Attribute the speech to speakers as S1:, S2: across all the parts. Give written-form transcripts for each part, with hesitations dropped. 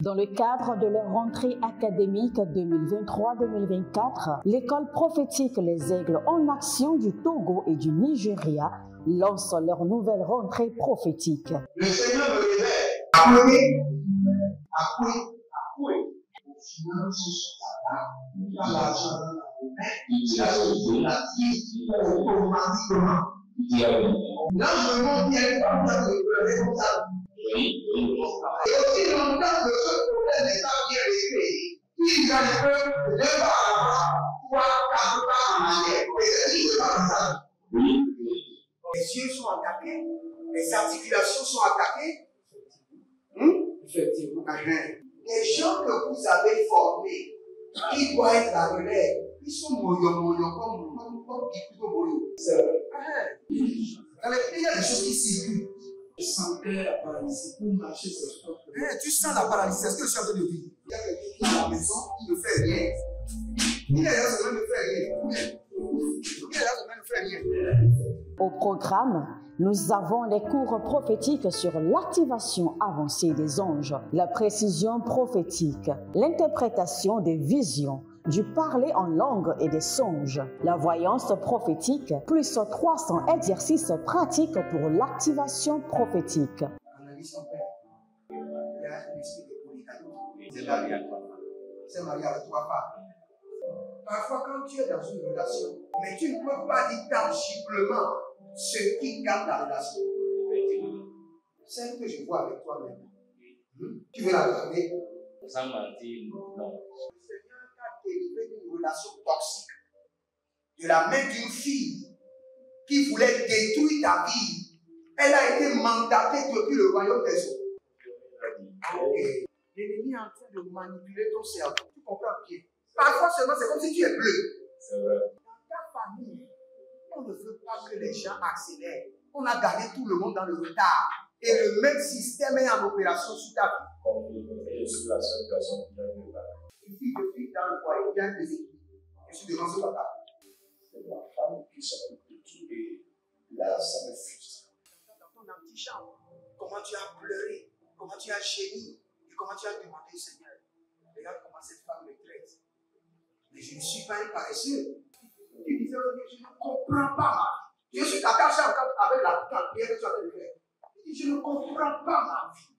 S1: Dans le cadre de leur rentrée académique 2023-2024, l'école prophétique Les Aigles en Action du Togo et du Nigeria lance leur nouvelle rentrée prophétique.
S2: Le Seigneur me révèle. Appelez. Finance, l'argent, la vie, automatiquement. Là, je me montre bien comme ça, le responsable. Et aussi longtemps que ce problème n'est pas bien réglé, il y a des peuples de par là-bas, 3, 4 pas en arrière. Et c'est ce qui se passe. Les yeux sont attaqués, les articulations sont attaquées. Effectivement. Les gens que vous avez formés, qui doivent être la relève, ils sont moyo comme plutôt moyo. C'est vrai. Dans les pays, il y a des choses qui circulent. Je sentais la paralysie pour marcher sur le sport. Tu sens la paralysie, c'est ce que je suis en train de dire. Il y a quelqu'un qui est à la maison, qui ne fait rien. Il y a des gens qui ne fait rien.
S1: Au programme, nous avons les cours prophétiques sur l'activation avancée des anges, la précision prophétique, l'interprétation des visions, du parler en langue et des songes, la voyance prophétique, plus 300 exercices pratiques pour l'activation prophétique.
S2: C'est marié à trois femmes. Parfois, quand tu es dans une relation, mais tu ne peux pas dire tangiblement ce qui garde la relation. Celle que je vois avec toi maintenant. Tu veux la regarder?
S3: Sans mentir, non.
S2: Le Seigneur t'a délivré d'une relation toxique. De la main d'une fille qui voulait détruire ta vie. Elle a été mandatée depuis le royaume des eaux. L'ennemi est en train de manipuler ton cerveau. Tu comprends bien? Parfois seulement, c'est comme si tu es bleu.
S3: C'est vrai.
S2: Dans ta famille, on ne veut pas que les gens accélèrent. On a gardé tout le monde dans le retard. Et le même système est en opération sur ta vie.
S3: Je suis la seule personne qui a vu ça.
S2: Une fille de fille dans le foyer, il y a des équipes. Je suis devant ce papa.
S3: C'est ma femme qui s'occupe de tout et là, ça me frustre.
S2: Dans ton antichambre, comment tu as pleuré, comment tu as gémi et comment tu as demandé au Seigneur. Regarde comment cette femme me traite. Mais je ne suis pas un paresseux. Tu disais, je ne comprends pas ma vie. Je suis attaché avec la prière que tu as fait de faire. Je ne comprends pas ma vie.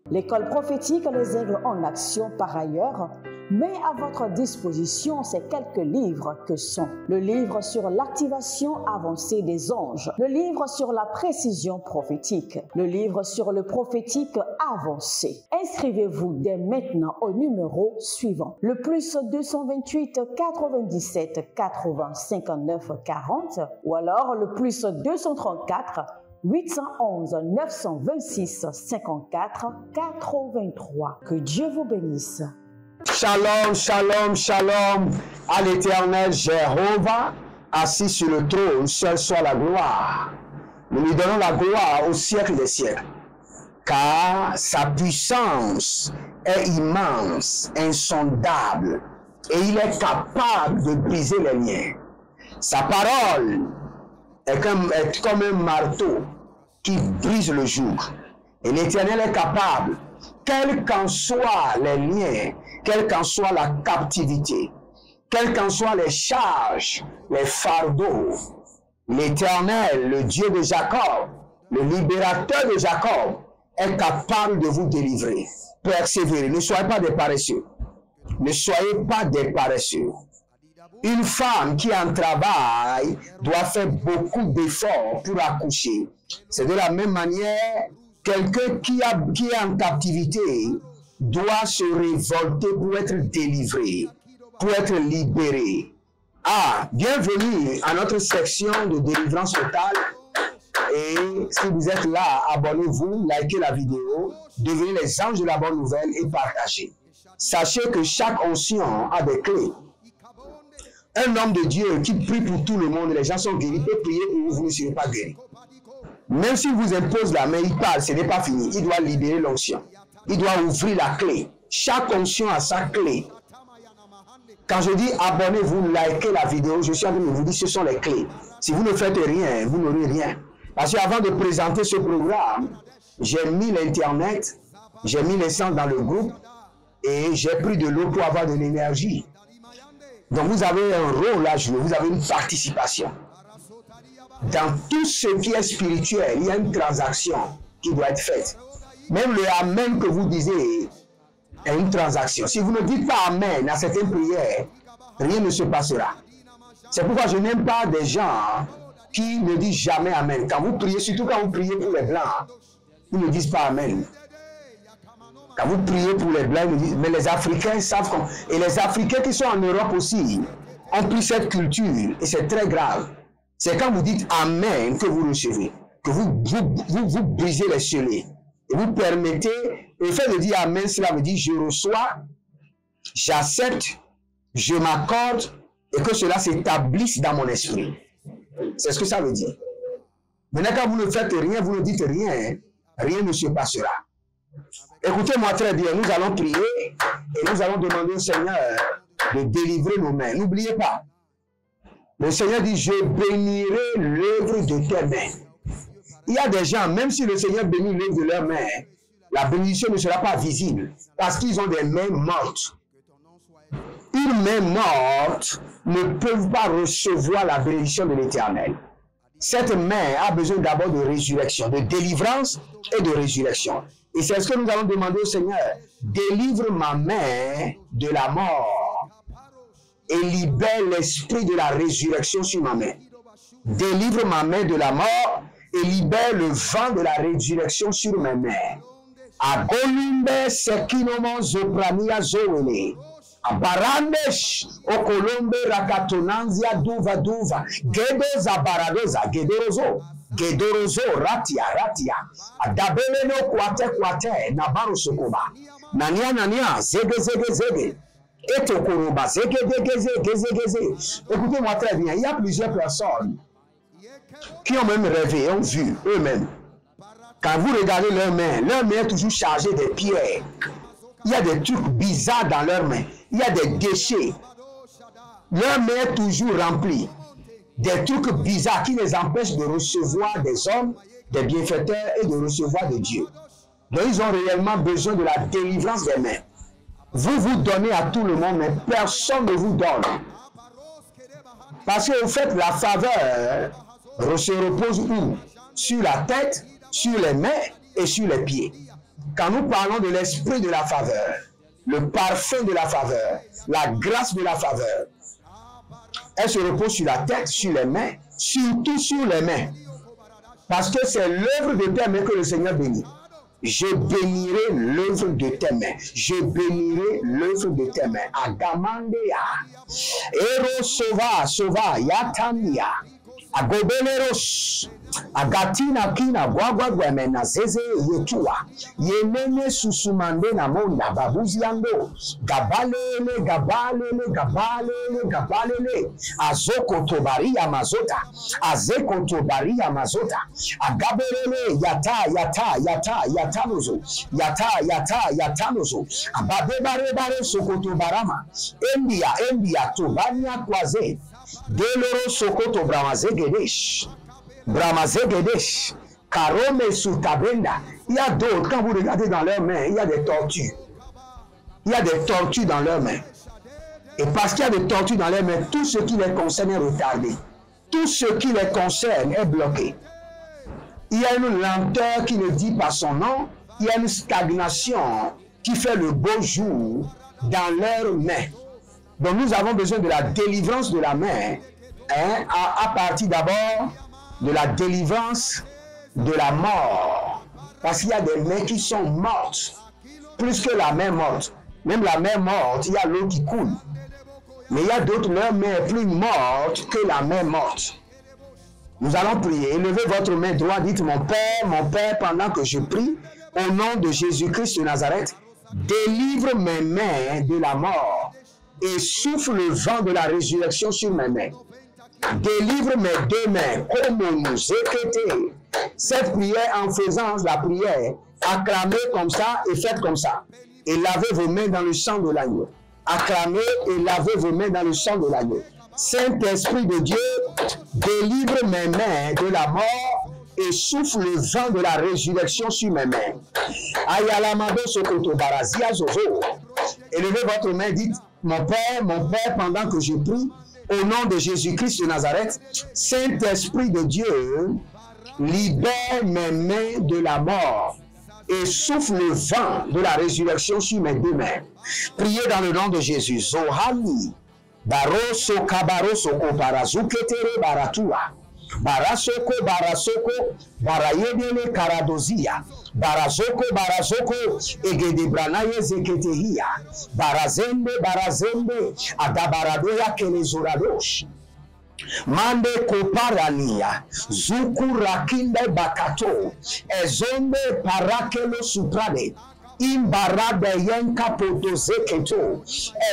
S1: L'école prophétique Les Aigles en Action, par ailleurs, met à votre disposition ces quelques livres que sont le livre sur l'activation avancée des anges, le livre sur la précision prophétique, le livre sur le prophétique avancé. Inscrivez-vous dès maintenant au numéro suivant, le plus 228 97 80 59 40 ou alors le plus 234 811 926 54 83. Que Dieu vous bénisse.
S4: Shalom, shalom, shalom à l'Éternel Jéhovah, assis sur le trône, seul soit la gloire. Nous lui donnons la gloire au siècle des siècles, car sa puissance est immense, insondable, et il est capable de briser les liens. Sa parole est comme un marteau qui brise le joug. Et l'Éternel est capable, quels qu'en soient les liens, quelle qu'en soit la captivité, quelles qu'en soient les charges, les fardeaux, l'Éternel, le Dieu de Jacob, le libérateur de Jacob, est capable de vous délivrer. Persévérez, ne soyez pas des paresseux. Ne soyez pas des paresseux. Une femme qui est en travail doit faire beaucoup d'efforts pour accoucher. C'est de la même manière, quelqu'un qui est en captivité doit se révolter pour être délivré, pour être libéré. Ah, bienvenue à notre section de délivrance totale. Et si vous êtes là, abonnez-vous, likez la vidéo, devenez les anges de la bonne nouvelle et partagez. Sachez que chaque onction a des clés. Un homme de Dieu qui prie pour tout le monde, les gens sont guéris, peut prier pour vous, vous ne serez pas guéris. Même s'il vous impose la main, il parle, ce n'est pas fini. Il doit libérer l'onction. Il doit ouvrir la clé. Chaque onction a sa clé. Quand je dis abonnez-vous, likez la vidéo, je suis en train de vous dire ce sont les clés. Si vous ne faites rien, vous n'aurez rien. Parce qu'avant de présenter ce programme, j'ai mis l'internet j'ai mis l'essence dans le groupe et j'ai pris de l'eau pour avoir de l'énergie. Donc vous avez un rôle à jouer, vous avez une participation. Dans tout ce qui est spirituel, il y a une transaction qui doit être faite. Même le Amen que vous disiez est une transaction. Si vous ne dites pas Amen à certaines prières, rien ne se passera. C'est pourquoi je n'aime pas des gens qui ne disent jamais Amen. Quand vous priez, surtout quand vous priez pour les Blancs, ils ne disent pas Amen. Quand vous priez pour les Blancs, mais les Africains savent comment. Et les Africains qui sont en Europe aussi ont pris cette culture et c'est très grave. C'est quand vous dites Amen que vous recevez, que vous brisez les scellés. Et vous permettez, le fait de dire Amen, cela veut dire je reçois, j'accepte, je m'accorde et que cela s'établisse dans mon esprit. C'est ce que ça veut dire. Maintenant, quand vous ne faites rien, vous ne dites rien, rien ne se passera. Écoutez-moi très bien, nous allons prier et nous allons demander au Seigneur de délivrer nos mains. N'oubliez pas, le Seigneur dit, je bénirai l'œuvre de tes mains. Il y a des gens, même si le Seigneur bénit l'œuvre de leurs mains, la bénédiction ne sera pas visible parce qu'ils ont des mains mortes. Une main morte ne peut pas recevoir la bénédiction de l'Éternel. Cette main a besoin d'abord de résurrection, de délivrance et de résurrection. Et c'est ce que nous allons demander au Seigneur. Délivre ma main de la mort et libère l'esprit de la résurrection sur ma main. Délivre ma main de la mort et libère le vent de la résurrection sur mes mains. Agolumbe sekinomo zoprania zoele. Abarandesh okolombe rakatonanzia duva duva. Gedo zabaradoza gedorozo. Gedorozo ratia ratia. Adabeleno kwate kwate nabaro sokoba. Nania nania zege zege zege. Etokoroba zege zege zege zege zege. Écoutez-moi très bien, il y a plusieurs personnes qui ont même rêvé, ont vu eux-mêmes. Quand vous regardez leurs mains est toujours chargée de pierres. Il y a des trucs bizarres dans leurs mains. Il y a des déchets. Leur main est toujours remplie. Des trucs bizarres qui les empêchent de recevoir des hommes, des bienfaiteurs et de recevoir de Dieu. Donc ils ont réellement besoin de la délivrance des mains. Vous vous donnez à tout le monde, mais personne ne vous donne. Parce que vous faites la faveur, se repose où? Sur la tête, sur les mains et sur les pieds. Quand nous parlons de l'esprit de la faveur, le parfum de la faveur, la grâce de la faveur, elle se repose sur la tête, sur les mains, surtout sur les mains. Parce que c'est l'œuvre de tes mains que le Seigneur bénit. Je bénirai l'œuvre de tes mains. Je bénirai l'œuvre de tes mains. Agamandea. Ero sova, sova, yatania. Agobeleros. Agatina kina gwagwa gwemena zeze yetua. Yemene susumande na monda babuziando. Gabalele, gabalele, gabalele, gabalele. Azoko tobaria mazota. Azeko tobaria mazota. Agabelele, yata, yata, yata, yatanuzo. Yata, yata, yatanuzo. Ababebare bare sokoto barama. Endia, endia, tobania kwaze. Deloro sokoto bramazegedesh. Bramazegedesh. Karome Soutabenda. Il y a d'autres, quand vous regardez dans leurs mains, il y a des tortues. Il y a des tortues dans leurs mains. Et parce qu'il y a des tortues dans leurs mains, tout ce qui les concerne est retardé. Tout ce qui les concerne est bloqué. Il y a une lenteur qui ne dit pas son nom. Il y a une stagnation qui fait le beau jour dans leurs mains. Donc nous avons besoin de la délivrance de la main, hein, à partir d'abord de la délivrance de la mort. Parce qu'il y a des mains qui sont mortes, plus que la main morte. Même la main morte, il y a l'eau qui coule. Mais il y a d'autres, leur main est plus morte que la main morte. Nous allons prier. Élevez votre main droite, dites mon Père, pendant que je prie, au nom de Jésus-Christ de Nazareth, délivre mes mains de la mort et souffle le vent de la résurrection sur mes mains. Délivre mes deux mains, comme nous écoutez. Cette prière, en faisant la prière, acclamez comme ça et faites comme ça. Et lavez vos mains dans le sang de l'agneau. Acclamez et lavez vos mains dans le sang de l'agneau. Saint-Esprit de Dieu, délivre mes mains de la mort et souffle le vent de la résurrection sur mes mains. Ayalamado Sokoto Barazia Zozo. Élevez votre main, dites, mon Père, pendant que je prie, au nom de Jésus-Christ de Nazareth, Saint-Esprit de Dieu, libère mes mains de la mort et souffle le vent de la résurrection sur mes deux mains. Priez dans le nom de Jésus. Zohali, Baroso Kabaroso Koparazuketere Baratua, Barasoko Barasoko, Barayedele Karadozia, Barazoko Barazoko, Egedebranaye Zeketehia, Barazembe Barazembe, Adabaradoya Kelezuradosh. Mande Koparania, Zuku Rakinde Bakato, Ezombe Parakelo Suprade, Imbarade Yenka Potozeketo,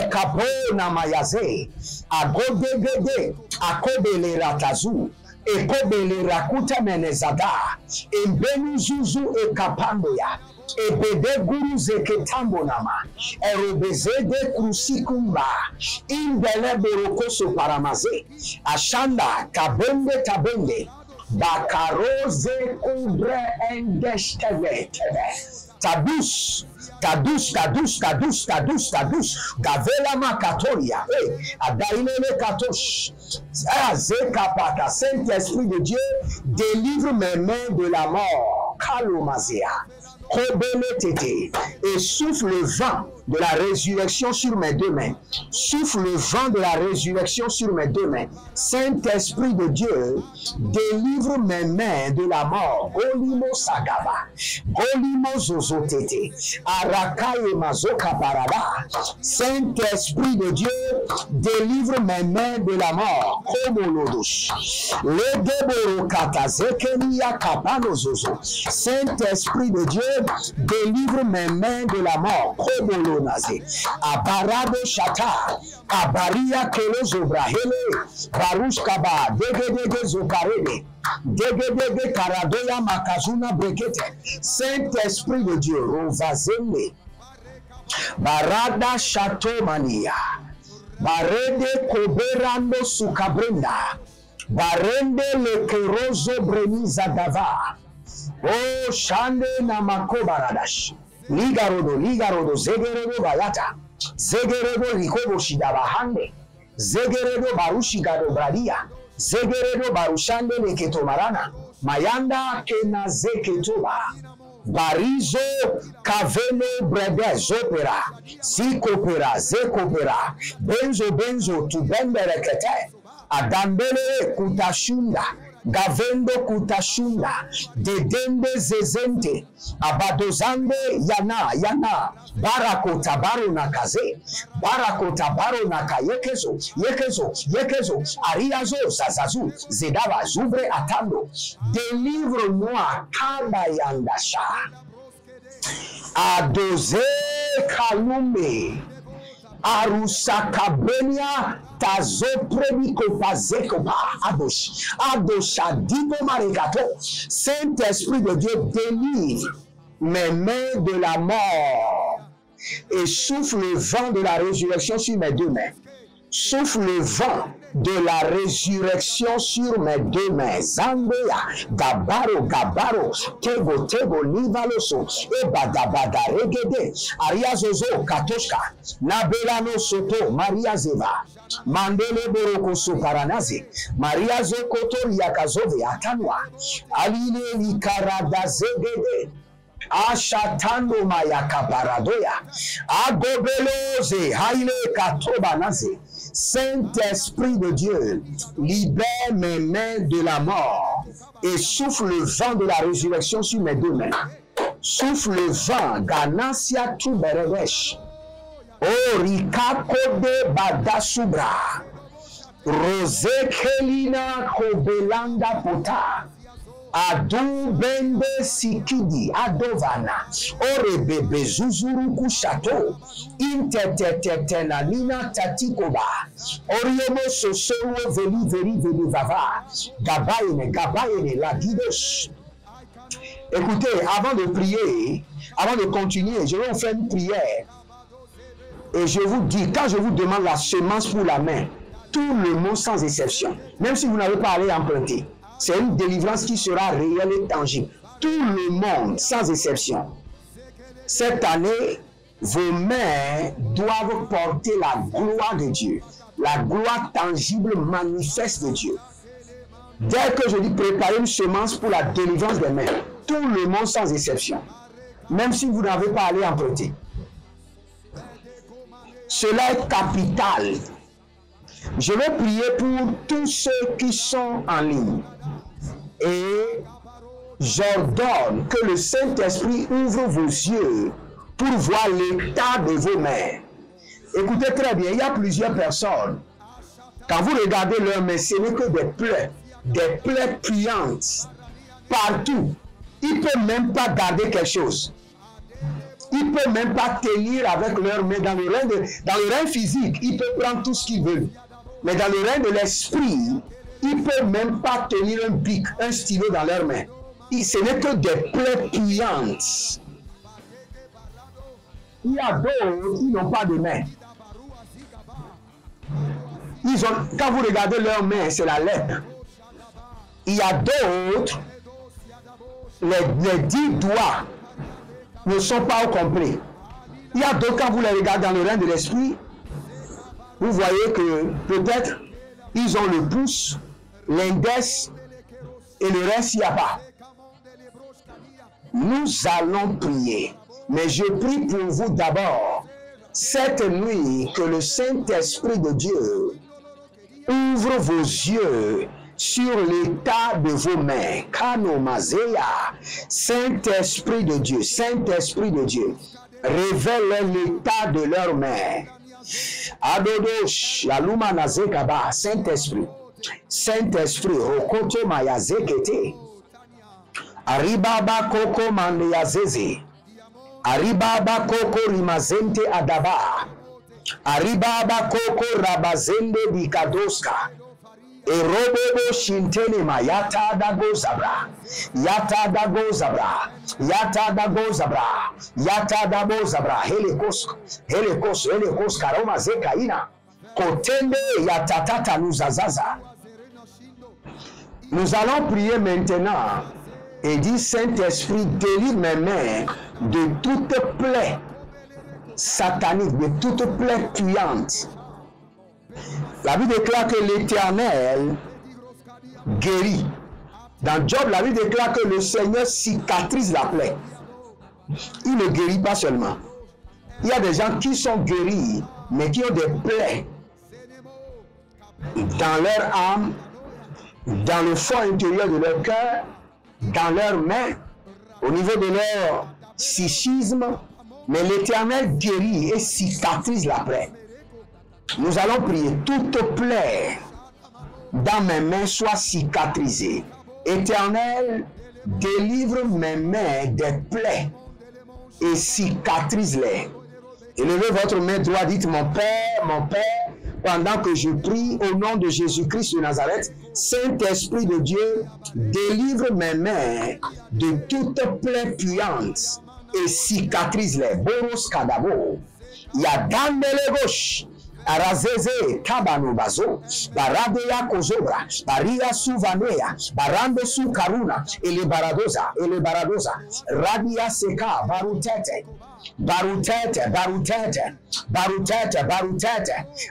S4: Ekapo Namayaze, Agodegede, Akobele Ratazu, Ekobele Rakuta Menezada, Embenu Zuzu Ekapandoya, Ebede Guru Zeketambo Nama, Erobezede Krusikumba, Imbele Borokoso Paramaze, Ashanda, Kabende Tabende, Bakaroze Kubre Engeshteve, Tadus, Tadus, Tadus, Tadus, Tadus, Tadus, Gavela Makatoria, Adailele Katosh, Zekapata, Saint-Esprit de Dieu, délivre mes mains de la mort, Kalomazea, Kobele-tete, et souffle le vent de la résurrection sur mes deux mains. Souffle le vent de la résurrection sur mes deux mains. Saint-Esprit de Dieu, délivre mes mains de la mort. Golimo Sagaba, Golimo Zozotete, Arakaye Mazoka Parada. Saint-Esprit de Dieu, délivre mes mains de la mort. Komolodosh, Ledeboro Zekenia Kapano Zozo. Saint-Esprit de Dieu, délivre mes mains de la mort. Komolo Naze, Abarado Shata, Abaria Kelo Zobrahele, Barushkaba, Degedege Zokarede, Degedege Karadoya Makazuna Brekete. Saint-Esprit de Dieu, Rovazele, Barada Chateau Mania, Barede Koberando Sukabrenda, Barende Lekerozo Breniza Dava, O Shande Namako Baradash. Ligarodo, Zegeredo Bayata, Zegeredo Rikobo Shidabahande, Zegeredo Barushigado Bradia, Zegeredo Barushande Leketomarana, Mayanda Kenazeketoba, Barizo Kavele Brede Zopera, Zikopera, Zekopera, Benzo, Tubemberekete, Adambele Kutashunda, Gavendo Kutashunda, Dedende Zezente, Abadozande Yana, Barakota Baro Nakaze, Barakota Baro Nakayekezo, Yekezo, Ariazo, Zazazu, Zedava, Zubre Atando, délivre-moi, Kabayandasha, Adoze Kalumbe, Arusakabenia, Tazopremiko Pazekoba, Adosha Digo Marekato. Saint-Esprit de Dieu, délivre mes mains de la mort et souffle le vent de la résurrection sur mes deux mains. Souffle le vent de la résurrection sur mes deux mains. Zambea, Gabaro, Tego, Nivaloso, Ebadabada, Regede, Ariazozo, Katoshka, Nabelano Soto, Maria Zeva, Mandele Boroko Soparanaze, Maria Zokoto, Yakazove, Atanwa, Aline Likarada Zegede, Ashatando Mayaka Paradoya, Agobeloze, Haile Katobanaze. Saint-Esprit de Dieu, libère mes mains de la mort et souffle le vent de la résurrection sur mes deux mains. Souffle le vent, Ganasia Tuberevesh, O Rikakode Badasubra, Rose Kelina Kobelanda Pota, Adu Bende Sikidi Adovana, Orebebe Zuzuruku Chateau, Intetetetenanina Tatikoba, Oriomo Sosoro Veli Vava, Gabaine, la Guidoche. Écoutez, avant de prier, avant de continuer, je vais vous faire une prière. Et je vous dis, quand je vous demande la semence pour la main, tout le monde sans exception, même si vous n'avez pas à aller emprunter, C'est une délivrance qui sera réelle et tangible. Tout le monde, sans exception. Cette année, vos mains doivent porter la gloire de Dieu. La gloire tangible, manifeste de Dieu. Dès que je dis préparer une semence pour la délivrance des mains, tout le monde sans exception, même si vous n'avez pas à aller emprunter. Cela est capital. Je vais prier pour tous ceux qui sont en ligne. Et j'ordonne que le Saint-Esprit ouvre vos yeux pour voir l'état de vos mains. Écoutez très bien, il y a plusieurs personnes. Quand vous regardez leurs mains, ce n'est que des plaies puantes partout. Ils ne peuvent même pas garder quelque chose. Ils ne peuvent même pas tenir avec leurs mains. Dans le règne physique, ils peuvent prendre tout ce qu'ils veulent. Mais dans le règne de l'esprit, ils ne peuvent même pas tenir un bic, un stylo dans leurs mains. Ce n'est que des plaies puantes. Il y a d'autres qui n'ont pas de mains. Quand vous regardez leurs mains, c'est la lèpre. Il y a d'autres, les 10 doigts ne sont pas au complet. Il y a d'autres, quand vous les regardez dans le règne de l'esprit, vous voyez que peut-être ils ont le pouce, l'index et le reste, il n'y a pas. Nous allons prier. Mais je prie pour vous d'abord, cette nuit, que le Saint-Esprit de Dieu ouvre vos yeux sur l'état de vos mains. Kanomazéa, Saint-Esprit de Dieu, Saint-Esprit de Dieu, révèle l'état de leurs mains. Adodosh, Yaluma Nazekaba, Saint-Esprit, Saint-Esprit, Rokoto Mayazekete, Aribaba Koko Mandeyazeze, Aribaba Koko Rimazente Adaba, Aribaba Koko Rabazende Dikadoska, Erobobo Shintene Mayata Dago Zabra, Yata Dago Zabra, Yata Dago Zabra, Yata Dago Zabra, Helekos, Karoma Zekaina, Kotende Yatatata Nuzazaza. Nous allons prier maintenant et dire: Saint-Esprit, délivre mes mains de toute plaie satanique, de toute plaie puante. La Bible déclare que l'Éternel guérit. Dans Job, la Bible déclare que le Seigneur cicatrise la plaie. Il ne guérit pas seulement. Il y a des gens qui sont guéris, mais qui ont des plaies dans leur âme, dans le fond intérieur de leur cœur, dans leurs mains, au niveau de leur psychisme. Mais l'Éternel guérit et cicatrise la plaie. Nous allons prier: toute plaie dans mes mains soit cicatrisée. Éternel, délivre mes mains des plaies et cicatrise-les. Élevez votre main droite, dites: mon Père, pendant que je prie au nom de Jésus-Christ de Nazareth, Saint-Esprit de Dieu, délivre mes mains de toute plaie puante et cicatrise-les. Boros Kadabo, Yadandele gauche, Arazeze Kabano Bazo, Baradeya Kozobra, Baria Suvanea, Barando Su Karuna, Ele Baradoza, Radia Seka, Barutete,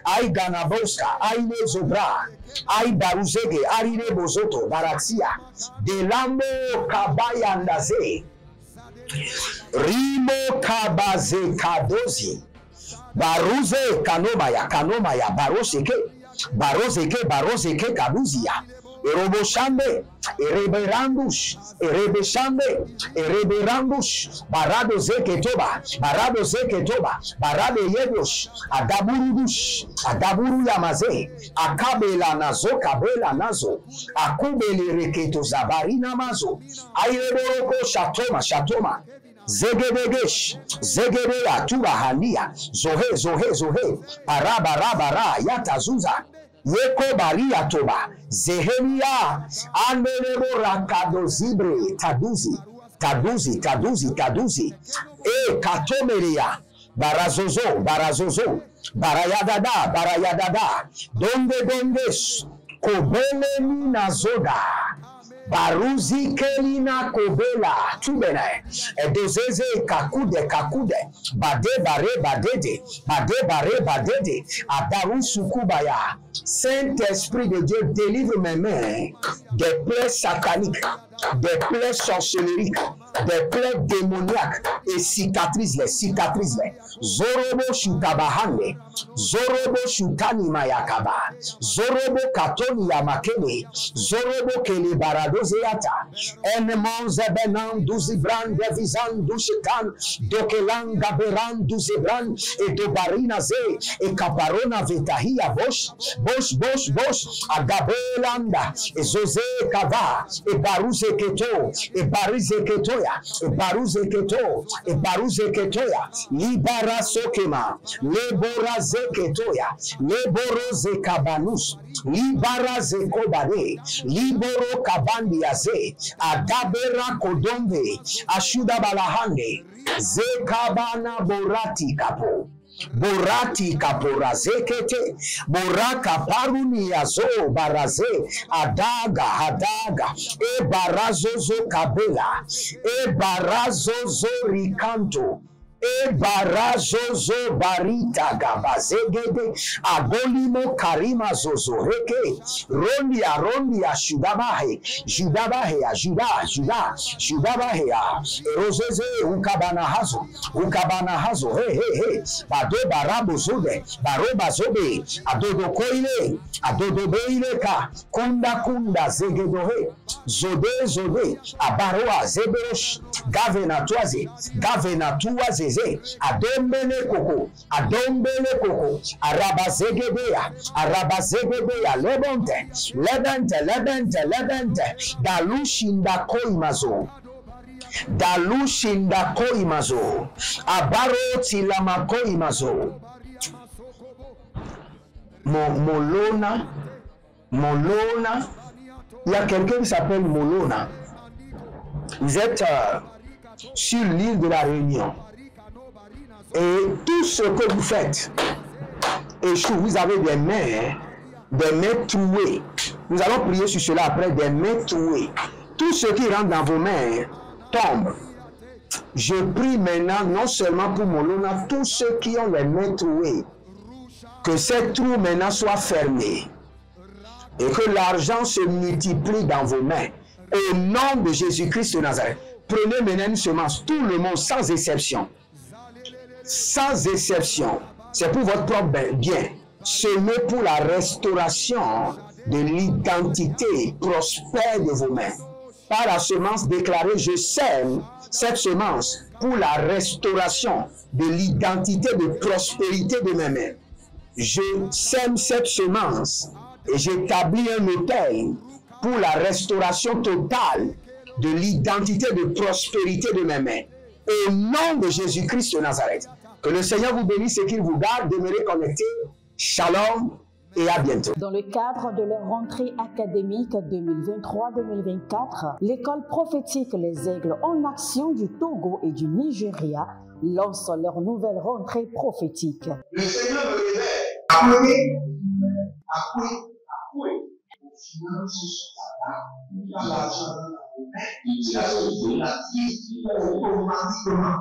S4: Ai Ganaboska, Ai Zobra, Ai Baruzege, Arine Bozoto, Baraxia, Delambo Kabayandaze, Rimo Kabaze Kadozi, Baruze Kanomaya, Baroseke Kabuzia, Eroboshambe, Ereberandush, Barado Zeketoba, Barade Yedosh, Adaburu Yamaze, Akabela Nazo, Kabela Nazo, Akubele Reketo Zabarina Mazo, Ayeboroko Shatoma, Zegedegesh, Zegedea, Turahania, Zohe, Barabara, Yatazuza, Yeko Baria Toba, Zehelia, Anelebo Rakado Zibre, Taduzi, Katomeria, Barazozo, Barayadada, Donde, Kobele Nazoda, Baruzi kelina kobela tubene. Edozeze kakude kakude. Bade bare badede. Bade bare badede. Adaru sukubaya. Saint-Esprit de Dieu, délivre mes mains des plaies sataniques, des plaies sorcelleriques, des plaies démoniaques et cicatrise-les, cicatrise-les. Zorobo shutabahande, Zorobo shutani mayakaba, Zorobo katoni yamakele, Zorobo kele baradozeata, Enemon zebenan duzibran devizan dushitan, Dokelan gaberan duzibran, et dobarina ze, et kaparona vetahia bosh, bosh, bosh, bosh, agabelanda, et zoze kava, et baruze keto, et barize ketoya, et baruze keto, et baruze ketoya, libara sokema, lebora zeketoya, leboro zekabanus, libara zekobane, liboro kabandiaze, agabera kodombe, ashuda balahande, zekabana borati kapo. Borati kapora zekete, boraka paruni yazo baraze, adaga, adaga, e barazozo kabela, e barazozo rikanto, e barazozo barita gabazegede, agolimo karima zozo reke, rondia shudabahe, judabahe, judabahe, erozeze ukabana hazo, he, bado barabo zode, baroba zobe, adodo koile, adodo beileka, kunda zegedohe, zode, abaroa zeberosh, gavena tuaze, adombele koko, arabazegedeya, lebente, dalushinda koimazo, abaroti lama koimazo, Molona, il y a quelqu'un qui s'appelle Molona. Vous êtes sur l'île de la Réunion. Et tout ce que vous faites échoue. Vous avez des mains trouées. Nous allons prier sur cela après, des mains trouées. Tout ce qui rentre dans vos mains tombe. Je prie maintenant non seulement pour Molona, tous ceux qui ont les mains trouées, que ces trous maintenant soient fermés et que l'argent se multiplie dans vos mains. Au nom de Jésus-Christ de Nazareth, prenez maintenant une semence, tout le monde sans exception. Sans exception, c'est pour votre propre bien. Semez pour la restauration de l'identité prospère de vos mains. Par la semence déclarée, je sème cette semence pour la restauration de l'identité de prospérité de mes mains. Je sème cette semence et j'établis un autel pour la restauration totale de l'identité de prospérité de mes mains. Au nom de Jésus-Christ de Nazareth, que le Seigneur vous bénisse et qu'il vous garde. Demeurez connectés. Shalom et à bientôt.
S1: Dans le cadre de leur rentrée académique 2023-2024, l'école prophétique Les Aigles en Action du Togo et du Nigeria lance leur nouvelle rentrée prophétique.
S2: Le Seigneur me révèle. Appuyez. Finances, l'argent, il a sauvé la vie automatiquement.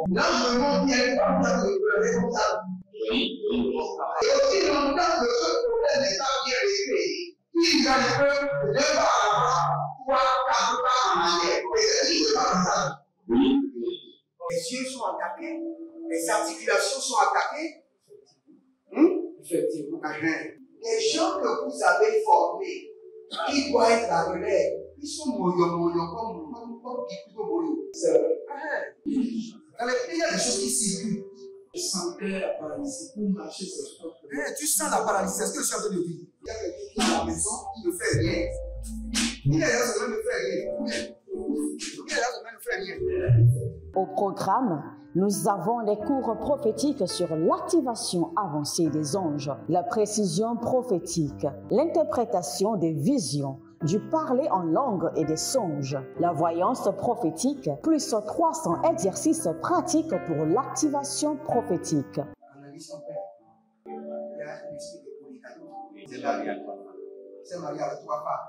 S2: Là, je me montre bien comme ça, comme ça. Et aussi longtemps que ce problème n'est pas bien réglé, ils arrivent deux pas à l'avant, trois, quatre pas en arrière. Et c'est pas comme ça. Les yeux sont attaqués, les articulations sont attaquées. Effectivement. Les gens que vous avez formés, qui doivent être la relève, ils sont moyons comme plutôt moyons. C'est vrai. Dans les pays, il y a des choses qui circulent. Je sentais la paralysie pour marcher sur le sport. Tu sens la paralysie, c'est ce que je suis en train de dire. Il y a quelqu'un qui est à la maison, qui ne fait rien. Il est là, ça ne fait rien.
S1: Au programme, nous avons les cours prophétiques sur l'activation avancée des anges, la précision prophétique, l'interprétation des visions, du parler en langue et des songes, la voyance prophétique, plus 300 exercices pratiques pour l'activation prophétique.
S2: C'est marié à trois femmes.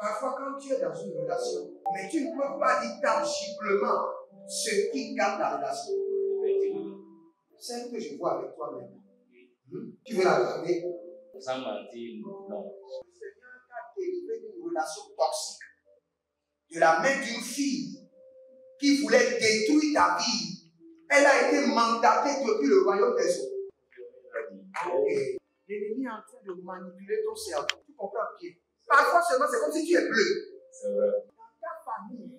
S2: Parfois, quand tu es dans une relation, mais tu ne peux pas dire tangiblement ce qui garde la relation. Celle que je vois avec toi maintenant. Tu veux la regarder?
S5: Sans mentir, non.
S2: Le Seigneur t'a délivré d'une relation toxique. De la main d'une fille qui voulait détruire ta vie. Elle a été mandatée depuis le royaume des eaux. Ok. L'ennemi est en train de manipuler ton cerveau. Tu comprends bien? Parfois seulement, c'est comme si tu es bleu.
S5: C'est vrai.
S2: Dans ta famille,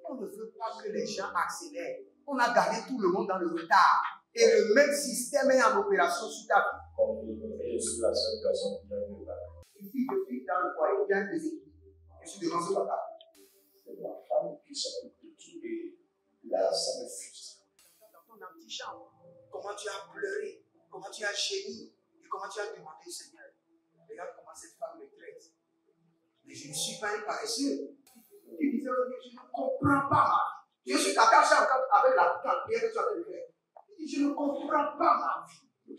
S2: on ne veut pas que les gens accélèrent. On a gardé tout le monde dans le retard. Et le même système est en opération sur ta vie.
S5: Je suis la seule personne qui a vu ça.
S2: Une fille de fille dans le foyer, il y a des équipes. Je suis devant ce papa.
S3: C'est ma femme qui s'occupe de tout et là, ça me frustre.
S2: Dans ton antichambre, comment tu as pleuré, comment tu as gémi et comment tu as demandé au Seigneur. Regarde comment cette femme me traite. Mais je ne suis pas un paresseux. Tu disais, je ne comprends pas ma vie. Je suis attaché avec la prière que tu as fait de faire. Je ne comprends pas ma vie.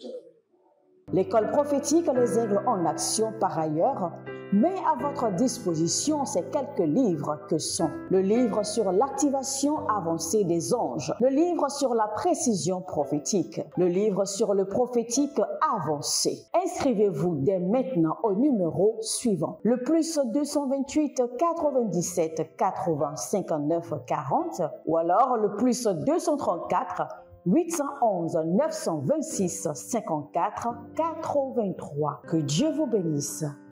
S1: L'école prophétique Les Aigles en Action, par ailleurs, met à votre disposition ces quelques livres que sont le livre sur l'activation avancée des anges, le livre sur la précision prophétique, le livre sur le prophétique avancé. Inscrivez-vous dès maintenant au numéro suivant, le plus 228 97 80 59 40 ou alors le plus 234 811 926 54 83. Que Dieu vous bénisse.